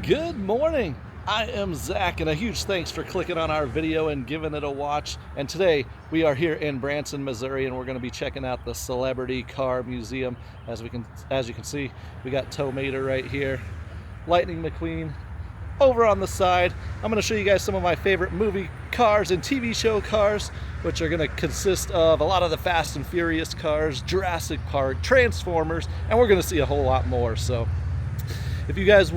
Good morning. I am Zach, and a huge thanks for clicking on our video and giving it a watch. And today we are here in Branson, Missouri, and we're going to be checking out the Celebrity Car Museum. As you can see, we got Tow Mater right here, Lightning McQueen over on the side. I'm going to show you guys some of my favorite movie cars and TV show cars, which are going to consist of a lot of the Fast and Furious cars, Jurassic Park, Transformers, and we're going to see a whole lot more. So if you guys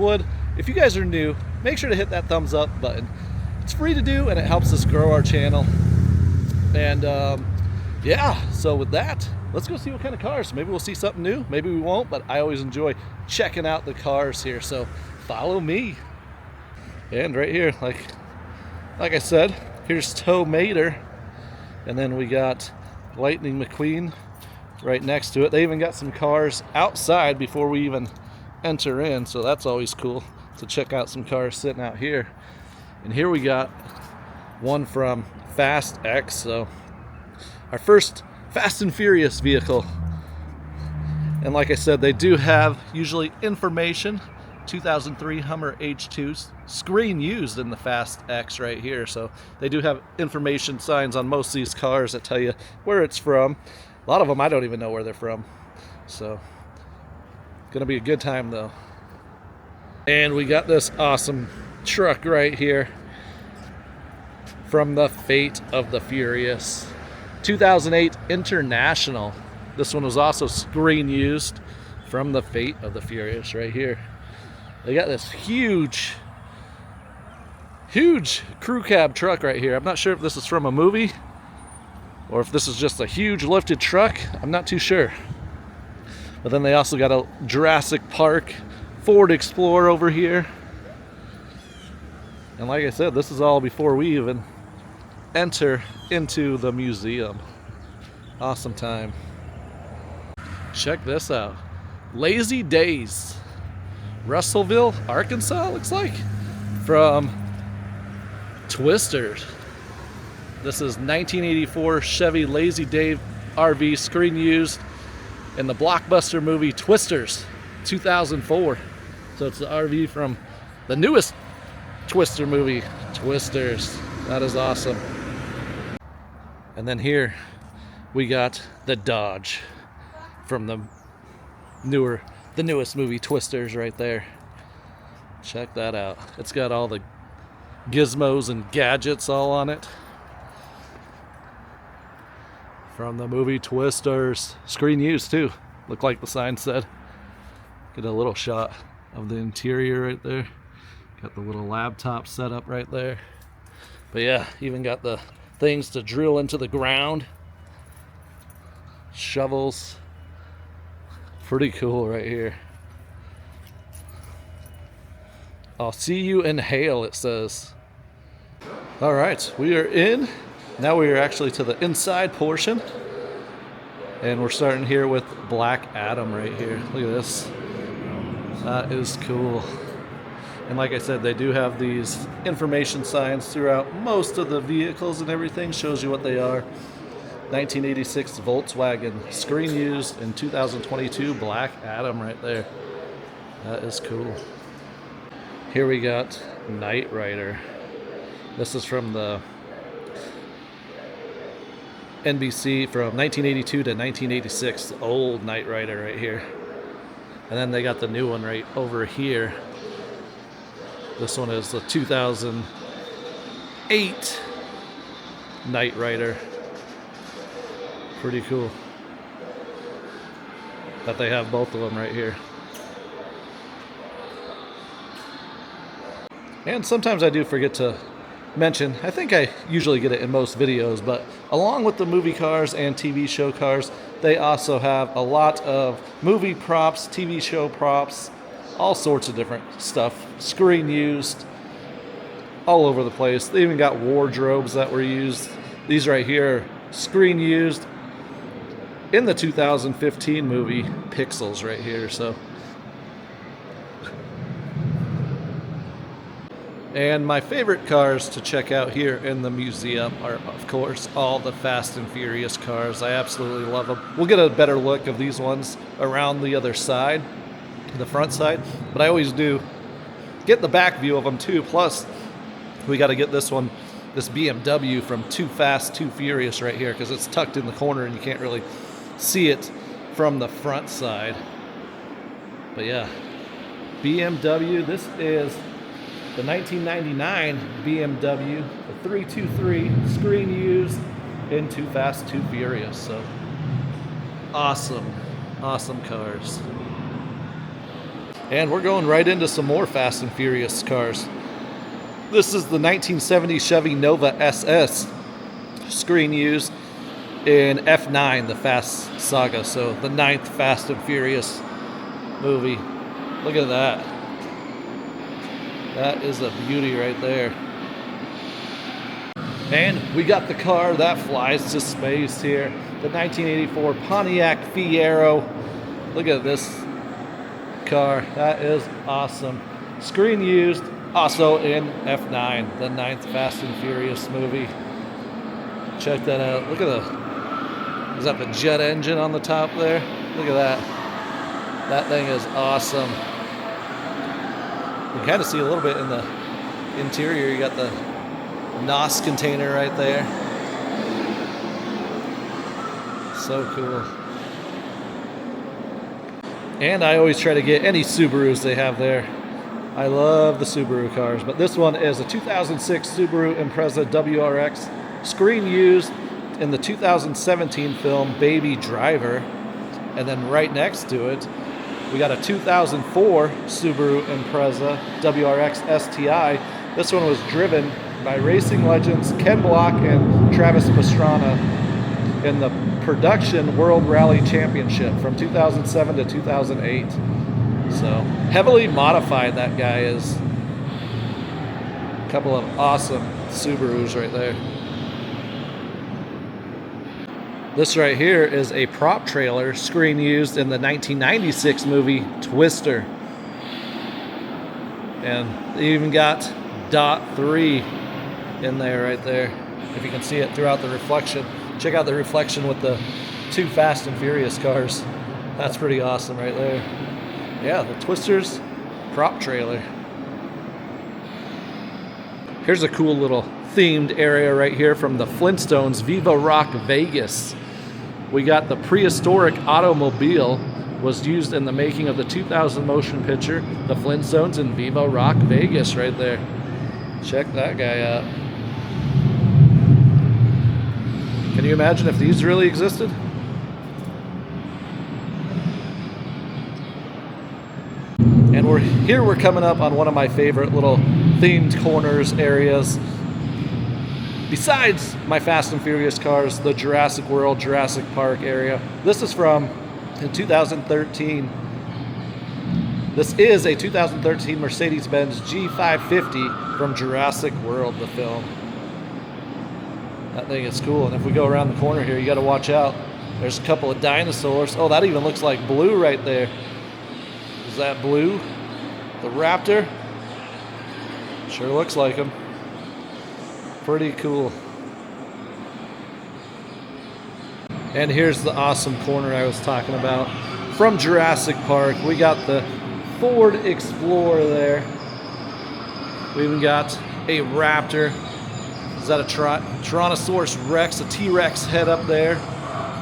are new, make sure to hit that thumbs up button. It's free to do and it helps us grow our channel. And yeah, so with that, let's go see what kind of cars. Maybe we'll see something new, maybe we won't, but I always enjoy checking out the cars here, so follow me. And right here, like I said, here's Tow Mater, and then we got Lightning McQueen right next to it. They even got some cars outside before we even enter in, so that's always cool to check out some cars sitting out here. And here we got one from Fast X, so our first Fast and Furious vehicle. And like I said, they do have usually information. 2003 Hummer H2 screen used in the Fast X right here, so they do have information signs on most of these cars that tell you where it's from. A lot of them I don't even know where they're from, so gonna be a good time though. And we got this awesome truck right here from the Fate of the Furious 2008 International. This one was also screen used from the Fate of the Furious right here. They got this huge crew cab truck right here. I'm not sure if this is from a movie or if this is just a huge lifted truck. I'm not too sure. But then they also got a Jurassic Park Ford Explorer over here. And like I said, this is all before we even enter into the museum. Awesome time. Check this out. Lazy Days. Russellville, Arkansas, looks like. From Twisters. This is 1984 Chevy Lazy Dave RV screen used in the blockbuster movie Twisters, 2004. So it's the RV from the newest Twister movie, Twisters. That is awesome. And then here we got the Dodge from the newest movie Twisters right there. Check that out. It's got all the gizmos and gadgets all on it from the movie Twisters. Screen used too, look like the sign said. Get a little shot of the interior right there. Got the little laptop set up right there. But yeah, even got the things to drill into the ground. Shovels. Pretty cool right here. I'll see you in hail, it says. All right, we are in. Now we are actually to the inside portion. And we're starting here with Black Adam right here. Look at this. That is cool. And like I said, they do have these information signs throughout most of the vehicles and everything. Shows you what they are. 1986 Volkswagen screen used in 2022 Black Adam right there. That is cool. Here we got Knight Rider. This is from the NBC from 1982 to 1986, the old Knight Rider right here. And then they got the new one right over here. This one is the 2008 Knight Rider. Pretty cool that they have both of them right here. And sometimes I do forget to mention, I think I usually get it in most videos, but along with the movie cars and TV show cars, they also have a lot of movie props, TV show props, all sorts of different stuff, screen used, all over the place. They even got wardrobes that were used. These right here are screen used in the 2015 movie Pixels right here. So, and my favorite cars to check out here in the museum are, of course, all the Fast and Furious cars. I absolutely love them. We'll get a better look of these ones around the other side, the front side, but I always do get the back view of them too. Plus, we got to get this one, this BMW from Too Fast, Too Furious right here, because it's tucked in the corner and you can't really see it from the front side. But yeah, BMW, this is the 1999 BMW, the 323, screen used in Too Fast, Too Furious. So awesome, awesome cars. And we're going right into some more Fast and Furious cars. This is the 1970 Chevy Nova SS, screen used in F9, the Fast Saga, so the 9th Fast and Furious movie. Look at that. That is a beauty right there. And we got the car that flies to space here, the 1984 Pontiac Fiero. Look at this car. That is awesome. Screen used also in F9, the 9th Fast and Furious movie. Check that out. Look at is that the jet engine on the top there? Look at that. That thing is awesome. You kind of see a little bit in the interior. You got the NOS container right there. So cool. And I always try to get any Subarus they have there. I love the Subaru cars, but this one is a 2006 Subaru Impreza WRX, screen used in the 2017 film Baby Driver. And then right next to it, we got a 2004 Subaru Impreza WRX STI. This one was driven by racing legends Ken Block and Travis Pastrana in the Production World Rally Championship from 2007 to 2008. So heavily modified that guy is. A couple of awesome Subarus right there. This right here is a prop trailer, screen used in the 1996 movie Twister. And they even got Dot 3 in there right there, if you can see it throughout the reflection. Check out the reflection with the two Fast and Furious cars. That's pretty awesome right there. Yeah, the Twister's prop trailer. Here's a cool little themed area right here from the Flintstones Viva Rock Vegas. We got the prehistoric automobile was used in the making of the 2000 motion picture, The Flintstones in Viva Rock Vegas right there. Check that guy out. Can you imagine if these really existed? And we're coming up on one of my favorite little themed corners areas. Besides my Fast and Furious cars, the Jurassic World, Jurassic Park area. This is from 2013. This is a 2013 Mercedes-Benz G550 from Jurassic World, the film. That thing is cool. And if we go around the corner here, you got to watch out. There's a couple of dinosaurs. Oh, that even looks like Blue right there. Is that Blue? The Raptor? Sure looks like him. Pretty cool. And here's the awesome corner I was talking about. From Jurassic Park, we got the Ford Explorer there. We even got a Raptor. Is that a Tyrannosaurus Rex, a T-Rex head up there?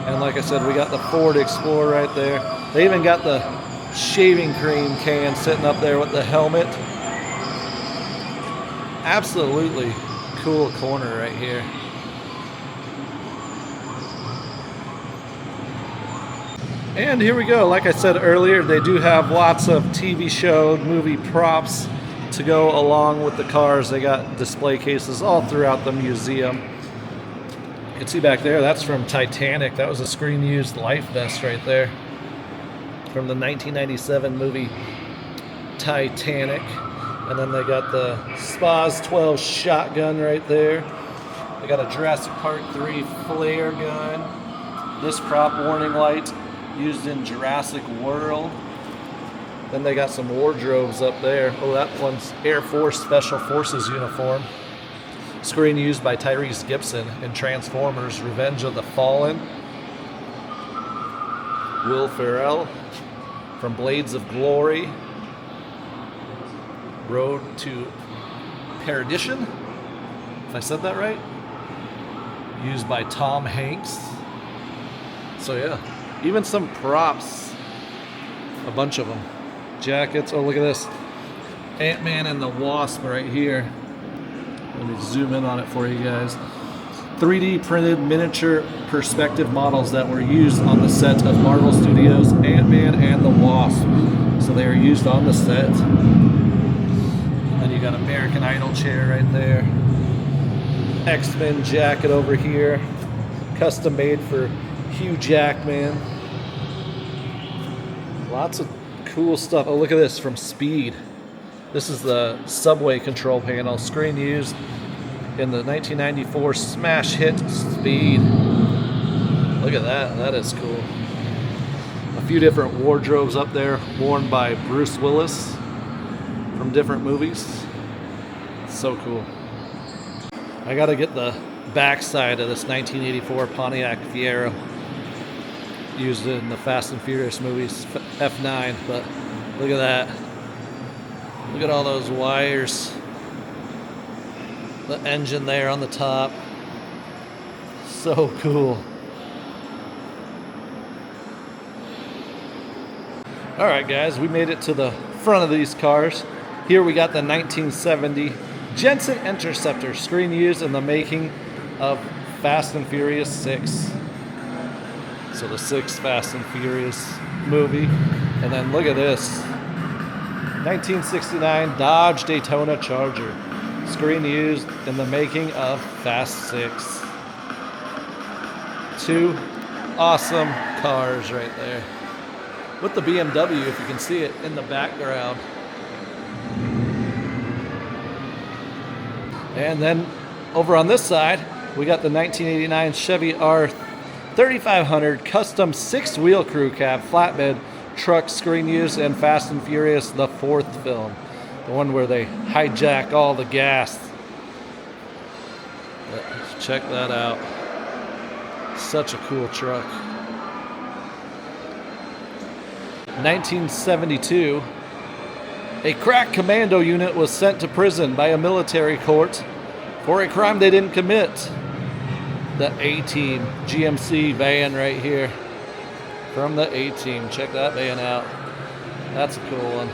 And like I said, we got the Ford Explorer right there. They even got the shaving cream can sitting up there with the helmet. Absolutely cool corner right here. And here we go. Like I said earlier, they do have lots of TV show, movie props to go along with the cars. They got display cases all throughout the museum. You can see back there, that's from Titanic. That was a screen-used life vest right there from the 1997 movie Titanic. And then they got the SPAS 12 shotgun right there. They got a Jurassic Park 3 flare gun. This prop warning light used in Jurassic World. Then they got some wardrobes up there. Oh, that one's Air Force Special Forces uniform. Screen used by Tyrese Gibson in Transformers Revenge of the Fallen. Will Ferrell from Blades of Glory. Road to Perdition, if I said that right. Used by Tom Hanks. So yeah, even some props, a bunch of them. Jackets, oh look at this. Ant-Man and the Wasp right here. Let me zoom in on it for you guys. 3D printed miniature perspective models that were used on the set of Marvel Studios' Ant-Man and the Wasp. So they are used on the set. Then you got American Idol chair right there. X-Men jacket over here. Custom made for Hugh Jackman. Lots of cool stuff. Oh, look at this from Speed. This is the subway control panel. Screen used in the 1994 smash hit Speed. Look at that. That is cool. A few different wardrobes up there worn by Bruce Willis from different movies. So cool. I gotta get the backside of this 1984 Pontiac Fiero. Used in the Fast and Furious movies, F9, but look at that. Look at all those wires. The engine there on the top. So cool. All right, guys, we made it to the front of these cars. Here we got the 1970 Jensen Interceptor, screen used in the making of Fast and Furious 6. So the 6th Fast and Furious movie. And then look at this. 1969 Dodge Daytona Charger. Screen used in the making of Fast 6. Two awesome cars right there. With the BMW, if you can see it in the background. And then over on this side, we got the 1989 Chevy R3500 custom 6-wheel crew cab flatbed truck, screen used in Fast and Furious, the 4th film. The one where they hijack all the gas. Check that out. Such a cool truck. 1972, a crack commando unit was sent to prison by a military court for a crime they didn't commit. The A-Team GMC van right here from the A-Team. Check that van out. That's a cool one.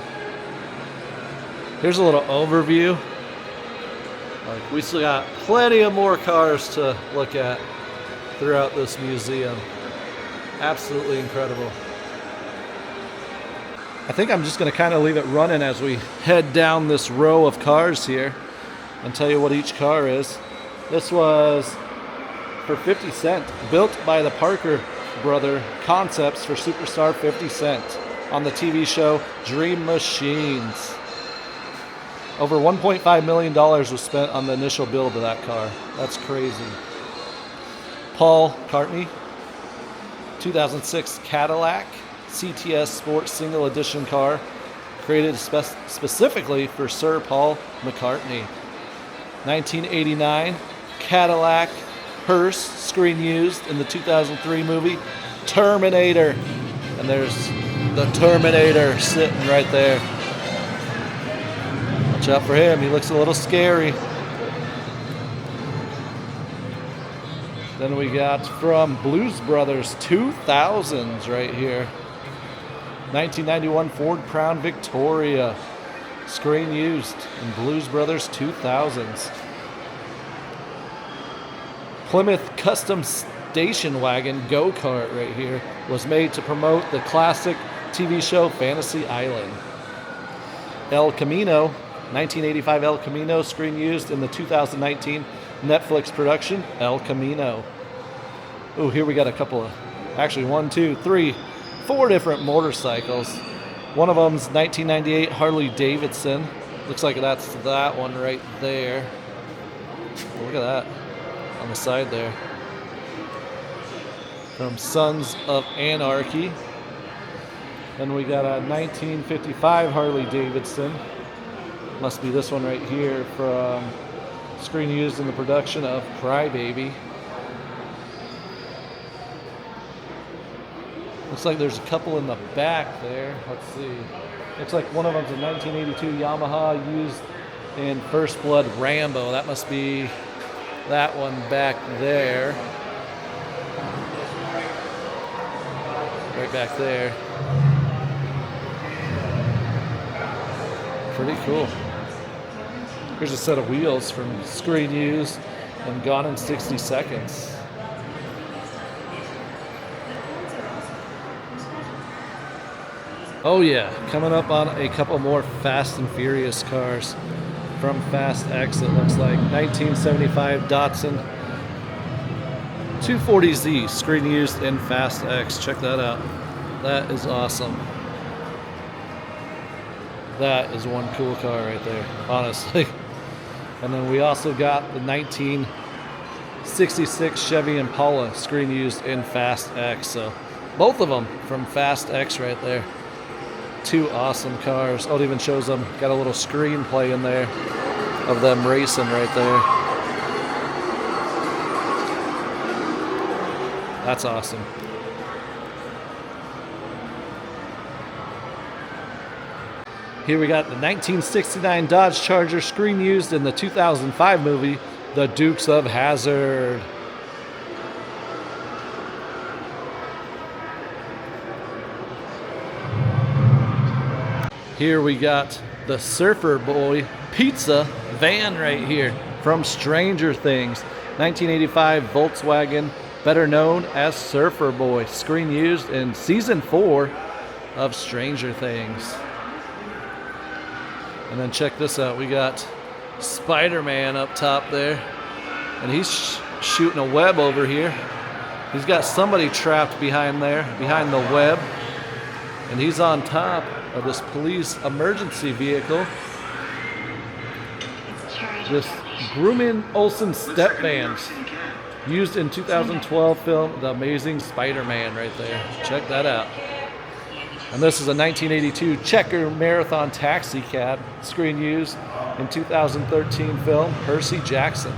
Here's a little overview. Like, we still got plenty of more cars to look at throughout this museum. Absolutely incredible. I think I'm just going to kind of leave it running as we head down this row of cars here and tell you what each car is. This was for 50 Cent, built by the Parker Brother Concepts for superstar 50 Cent on the TV show Dream Machines. Over $1.5 million was spent on the initial build of that car. That's crazy. Paul McCartney, 2006 Cadillac CTS Sports Single Edition car, created specifically for Sir Paul McCartney. 1989 Cadillac Hearse, screen used in the 2003 movie Terminator. And there's the Terminator sitting right there. Watch out for him, he looks a little scary. Then we got from Blues Brothers 2000s right here. 1991 Ford Crown Victoria, screen used in Blues Brothers 2000s. Plymouth Custom Station Wagon Go-Kart right here was made to promote the classic TV show Fantasy Island. El Camino, 1985 El Camino, screen used in the 2019 Netflix production El Camino. Oh, here we got a couple of, actually 4 different motorcycles. One of them's 1998 Harley Davidson. Looks like that's that one right there. Oh, look at that on the side there. From Sons of Anarchy. Then we got a 1955 Harley Davidson. Must be this one right here, from screen used in the production of Crybaby. Looks like there's a couple in the back there. Let's see. Looks like one of them's a 1982 Yamaha used in First Blood Rambo. That must be that one back there. Right back there. Pretty cool. Here's a set of wheels from Screen Used and Gone in 60 Seconds. Oh yeah, coming up on a couple more Fast and Furious cars from Fast X, it looks like. 1975 Datsun 240Z, Screen Used in Fast X. Check that out. That is awesome. That is one cool car right there, honestly. And then we also got the 1966 Chevy Impala, Screen Used in Fast X. So both of them from Fast X right there. Two awesome cars. Oh, it even shows them, got a little screenplay in there of them racing right there. That's awesome. Here we got the 1969 Dodge Charger, Screen Used in the 2005 movie, The Dukes of Hazzard. Here we got the Surfer Boy pizza van right here from Stranger Things. 1985 Volkswagen, better known as Surfer Boy. Screen Used in season 4 of Stranger Things. And then check this out. We got Spider-Man up top there. And he's shooting a web over here. He's got somebody trapped behind there, behind the web. And he's on top of this police emergency vehicle. This Grumman Olsen step vans used in 2012 film The Amazing Spider-Man right there. Check that out. And this is a 1982 Checker Marathon taxi cab, Screen Used in 2013 film Percy Jackson,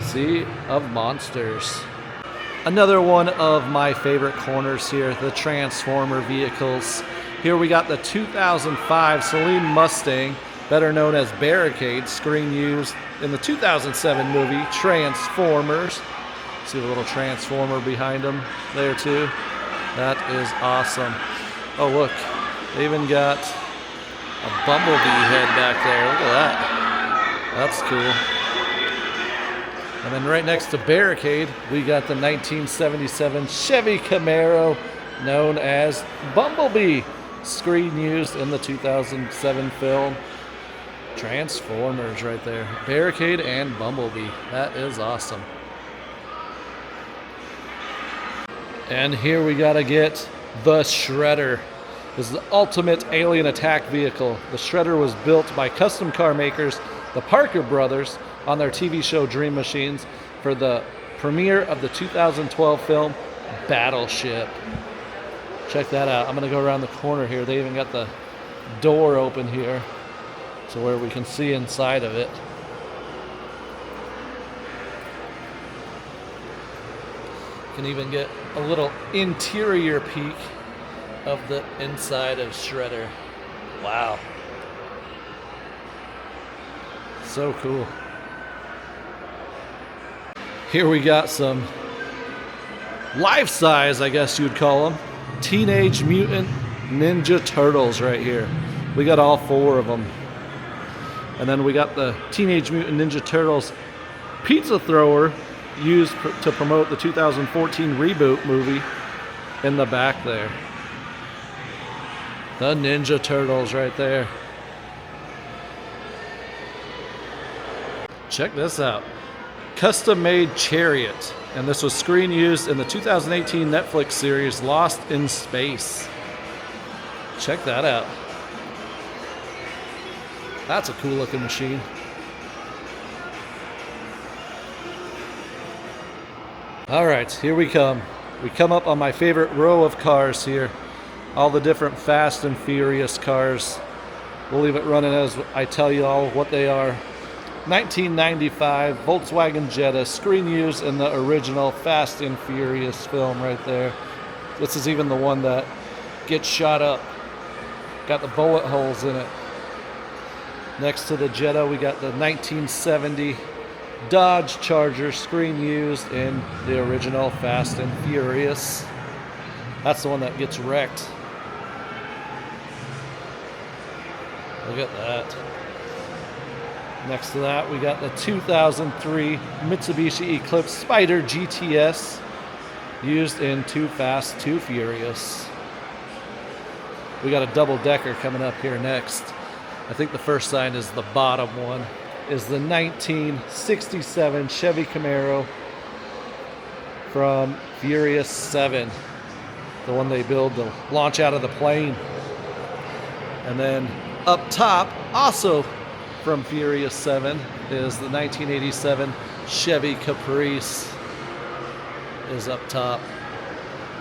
Sea of Monsters. Another one of my favorite corners here, the Transformer vehicles. Here we got the 2005 Celine Mustang, better known as Barricade, Screen Used in the 2007 movie Transformers. See the little Transformer behind them there too. That is awesome. Oh look, they even got a bumblebee head back there. Look at that. That's cool. And then right next to Barricade, we got the 1977 Chevy Camaro, known as Bumblebee, Screen Used in the 2007 film Transformers right there. Barricade and Bumblebee. That is awesome. And here we gotta get the Shredder. This is the ultimate alien attack vehicle. The Shredder was built by custom car makers, the Parker Brothers, on their TV show Dream Machines for the premiere of the 2012 film Battleship. Check that out. I'm gonna go around the corner here. They even got the door open here so where we can see inside of it. Can even get a little interior peek of the inside of Shredder. Wow. So cool. Here we got some life-size, I guess you'd call them, Teenage Mutant Ninja Turtles right here. We got all 4 of them. And then we got the Teenage Mutant Ninja Turtles pizza thrower used to promote the 2014 reboot movie in the back there. The Ninja Turtles right there. Check this out. Custom-made Chariot. And this was Screen Used in the 2018 Netflix series Lost in Space. Check that out. That's a cool looking machine. All right, here we come. We come up on my favorite row of cars here. All the different Fast and Furious cars. We'll leave it running as I tell you all what they are. 1995 Volkswagen Jetta, Screen Used in the original Fast and Furious film right there. This is even the one that gets shot up Got the bullet holes in it. Next to the Jetta, we got the 1970 Dodge Charger, screen used in the original Fast and Furious. That's the one that gets wrecked. Look at that. Next to that, we got the 2003 Mitsubishi Eclipse Spider GTS, used in Too Fast, Too Furious. We got a double-decker coming up here next. I think the first sign is the bottom one, is the 1967 Chevy Camaro from Furious 7, the one they build to launch out of the plane. And then up top, also from Furious 7, is the 1987 Chevy Caprice, is up top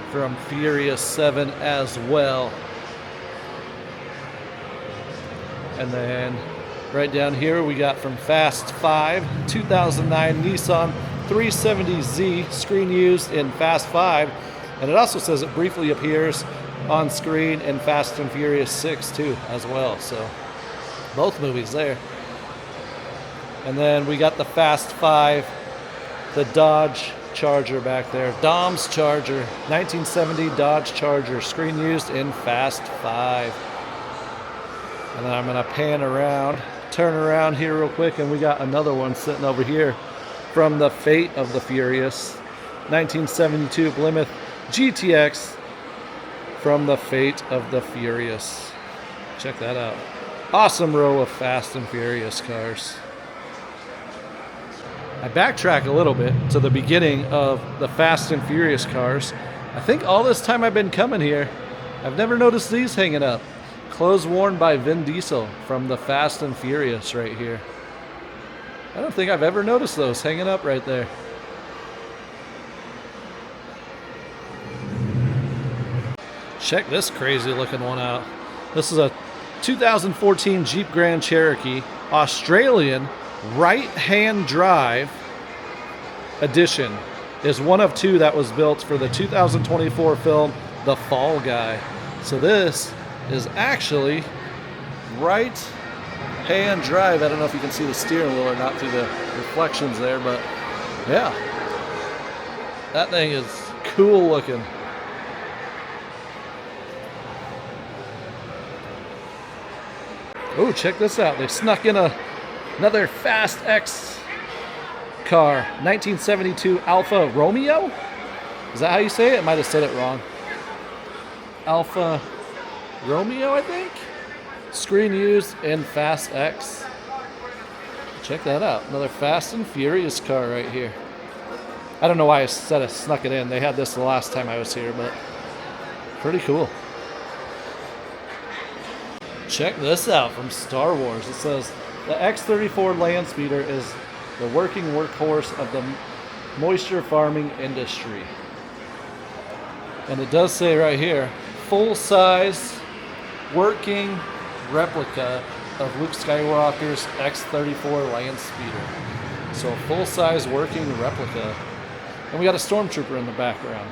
from Furious 7 as well. And then right down here we got from Fast 5, 2009 Nissan 370Z, screen used in Fast 5. And it also says it briefly appears on screen in Fast and Furious 6 too as well. So both movies there. And then we got the Fast 5, the Dodge Charger back there. Dom's Charger, 1970 Dodge Charger, screen used in Fast 5. And then I'm gonna pan around, turn around here real quick, and we got another one sitting over here from the Fate of the Furious, 1972 Plymouth GTX from the Fate of the Furious. Check that out. Awesome row of Fast and Furious cars. I backtrack a little bit to the beginning of the Fast and Furious cars. I think all this time I've been coming here, I've never noticed these hanging up. Clothes worn by Vin Diesel from the Fast and Furious right here. I don't think I've ever noticed those hanging up right there. Check this crazy looking one out. This is a 2014 Jeep Grand Cherokee Australian right-hand drive edition. Is one of two that was built for the 2024 film The Fall Guy. So this is actually right-hand drive. I don't know if you can see the steering wheel or not through the reflections there, but yeah, that thing is cool looking. Oh, check this out. They snuck in another Fast X car, 1972 Alfa Romeo? Is that how you say it? I might have said it wrong. Alfa Romeo, I think? Screen used in Fast X. Check that out. Another Fast and Furious car right here. I don't know why I said I snuck it in. They had this the last time I was here, but pretty cool. Check this out from Star Wars. It says, the X-34 Landspeeder is the working workhorse of the moisture farming industry. And it does say right here, full-size working replica of Luke Skywalker's X-34 Landspeeder. So a full-size working replica. And we got a stormtrooper in the background.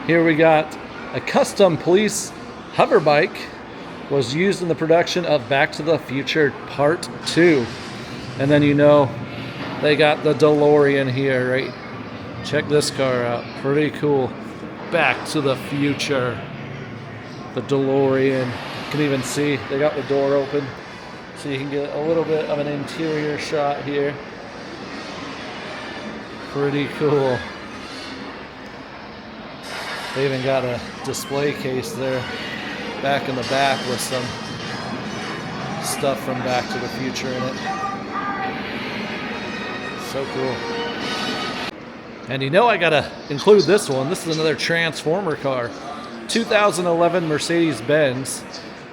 Here we got a custom police hover bike, was used in the production of Back to the Future Part 2. And then you know they got the DeLorean here, right? Check this car out. Pretty cool. Back to the Future. The DeLorean. You can even see they got the door open, so you can get a little bit of an interior shot here. Pretty cool. They even got a display case there back in the back with some stuff from Back to the Future in it. So cool. And you know I gotta include this one. This is another Transformer car. 2011 Mercedes-Benz,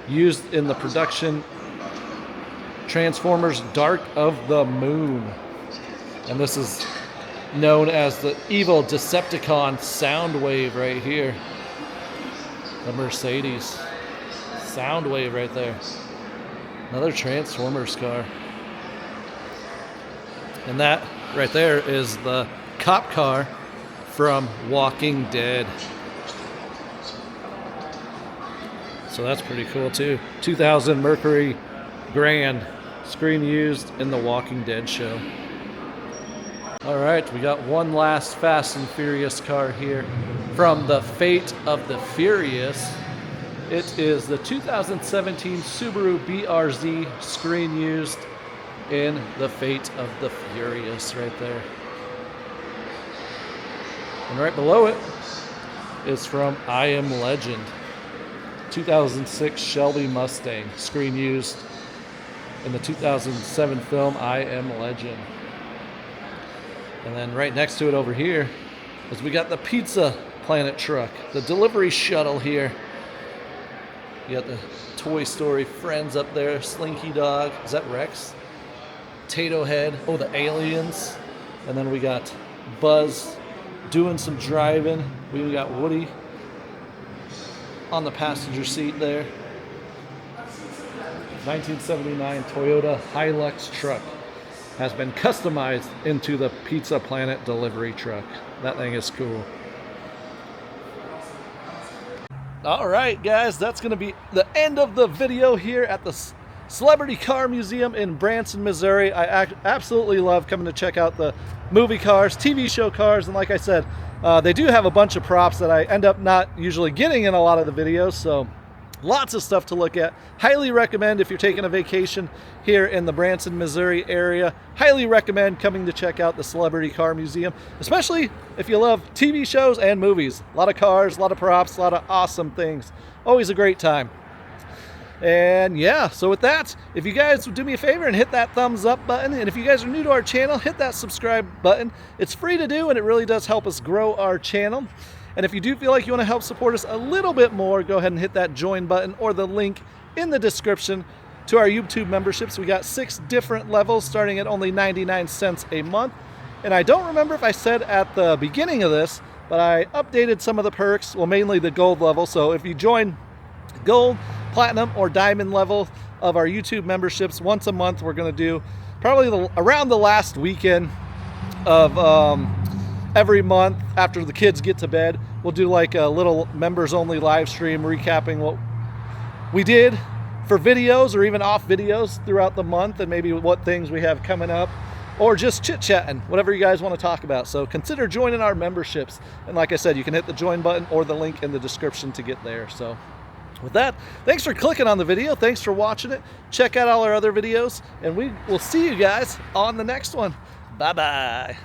used in the production Transformers Dark of the Moon. And this is known as the evil Decepticon Soundwave right here. The Mercedes Soundwave right there. Another Transformers car. And that right there is the cop car from Walking Dead. So that's pretty cool too. 2000 Mercury Grand, screen used in the Walking Dead show. All right, we got one last Fast and Furious car here from the Fate of the Furious. It is the 2017 Subaru BRZ, screen used in the Fate of the Furious right there. And right below it is from I Am Legend. 2006 Shelby Mustang, screen used in the 2007 film I Am Legend. And then right next to it over here is we got the Pizza Planet truck, the delivery shuttle here. You got the Toy Story friends up there, Slinky Dog, is that Rex? Potato Head, oh, the aliens. And then we got Buzz doing some driving. We got Woody on the passenger seat there. 1979 Toyota Hilux truck has been customized into the Pizza Planet delivery truck. That thing is cool. All right, guys, that's going to be the end of the video here at the Celebrity Car Museum in Branson, Missouri. I absolutely love coming to check out the movie cars, TV show cars, and like I said, they do have a bunch of props that I end up not usually getting in a lot of the videos, so lots of stuff to look at. Highly recommend if you're taking a vacation here in the Branson, Missouri area. Highly recommend coming to check out the Celebrity Car Museum, especially if you love TV shows and movies. A lot of cars, a lot of props, a lot of awesome things. Always a great time. And yeah, so with that, if you guys would do me a favor and hit that thumbs up button, and if you guys are new to our channel, hit that subscribe button. It's free to do, and it really does help us grow our channel. And if you do feel like you want to help support us a little bit more, go ahead and hit that join button or the link in the description to our YouTube memberships. We got 6 different levels starting at only 99 cents a month. And I don't remember if I said at the beginning of this, but I updated some of the perks, well, mainly the gold level. So if you join gold, platinum, or diamond level of our YouTube memberships once a month, we're going to do probably around the last weekend of every month after the kids get to bed. We'll do like a little members only live stream recapping what we did for videos or even off videos throughout the month, and maybe what things we have coming up, or just chit-chatting, whatever you guys want to talk about. So consider joining our memberships. And like I said, you can hit the join button or the link in the description to get there. So with that, thanks for clicking on the video. Thanks for watching it. Check out all our other videos, and we will see you guys on the next one. Bye-bye.